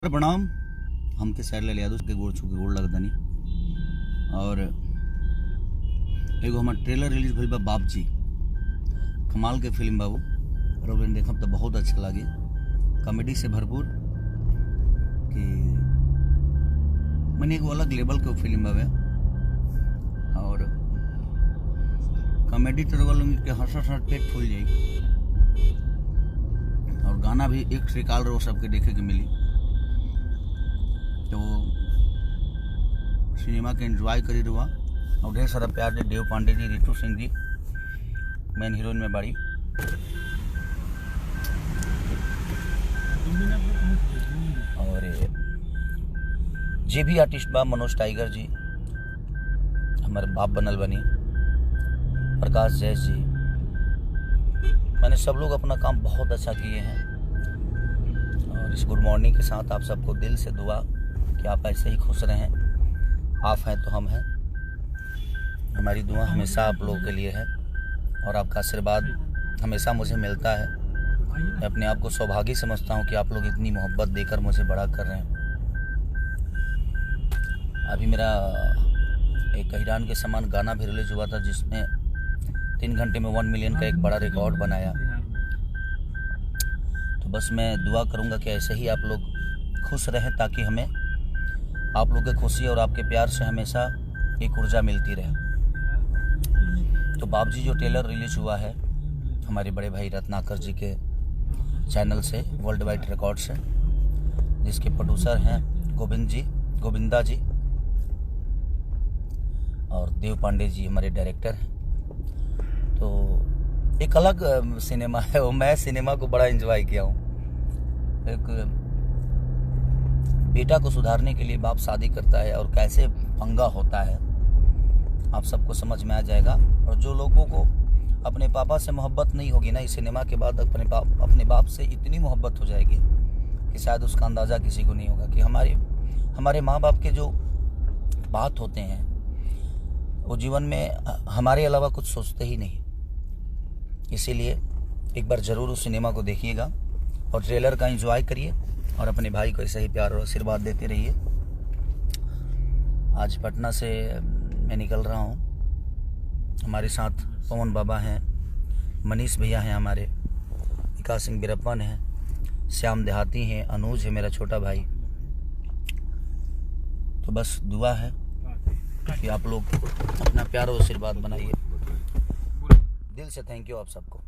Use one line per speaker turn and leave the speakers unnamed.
प्रणाम। हमके सैर ले लिया उसके गोड़ छू के गोड़ लगदनी। और एगो हमार ट्रेलर रिलीज भइल बा बाबजी, कमाल के फिल्म बाबू रोबन देखब तो बहुत अच्छा लगी। कॉमेडी से भरपूर कि मैंने एगो अलग लेवल के फिल्म बावे। और कॉमेडी तो रोल के हंस पेट फूल जाई। और गाना भी एक से काल रो सबके देखे के मिली। तो सिनेमा के एंजॉय करी रुआ और ढेर सारा प्यार दे। देव पांडे जी, रितु सिंह जी मेन हीरोइन में बाड़ी। और जे भी आर्टिस्ट बा, मनोज टाइगर जी हमारे बाप बनल बनी, प्रकाश जैस जी, मैंने सब लोग अपना काम बहुत अच्छा किए हैं। और इस गुड मॉर्निंग के साथ आप सबको दिल से दुआ कि आप ऐसे ही खुश रहें। आप हैं तो हम हैं। हमारी दुआ हमेशा आप लोगों के लिए है और आपका आशीर्वाद हमेशा मुझे मिलता है। मैं अपने आप को सौभाग्य समझता हूँ कि आप लोग इतनी मोहब्बत देकर मुझे बड़ा कर रहे हैं। अभी मेरा एक हैरान के समान गाना भी रिलीज हुआ था जिसने 3 घंटे में 1 मिलियन का एक बड़ा रिकॉर्ड बनाया। तो बस मैं दुआ करूँगा कि ऐसे ही आप लोग खुश रहें ताकि हमें आप लोग की खुशी और आपके प्यार से हमेशा एक ऊर्जा मिलती रहे। तो बाबजी जो ट्रेलर रिलीज हुआ है हमारे बड़े भाई रत्नाकर जी के चैनल से, वर्ल्ड वाइड रिकॉर्ड से, जिसके प्रोड्यूसर हैं गोविंदा जी और देव पांडे जी हमारे डायरेक्टर हैं। तो एक अलग सिनेमा है वो। मैं सिनेमा को बड़ा एंजॉय किया हूँ। एक बेटा को सुधारने के लिए बाप शादी करता है और कैसे पंगा होता है आप सबको समझ में आ जाएगा। और जो लोगों को अपने पापा से मोहब्बत नहीं होगी ना, इस सिनेमा के बाद अपने बाप से इतनी मोहब्बत हो जाएगी कि शायद उसका अंदाज़ा किसी को नहीं होगा कि हमारे माँ बाप के जो बात होते हैं वो जीवन में हमारे अलावा कुछ सोचते ही नहीं। इसीलिए एक बार ज़रूर उस सिनेमा को देखिएगा और ट्रेलर का एंजॉय करिए और अपने भाई को ऐसे ही प्यार और आशीर्वाद देते रहिए। आज पटना से मैं निकल रहा हूँ। हमारे साथ पवन बाबा हैं, मनीष भैया हैं, हमारे विकास सिंह बिरप्पन हैं, श्याम देहाती हैं, अनुज है मेरा छोटा भाई। तो बस दुआ है कि आप लोग अपना प्यार और आशीर्वाद बनाइए। दिल से थैंक यू आप सबको।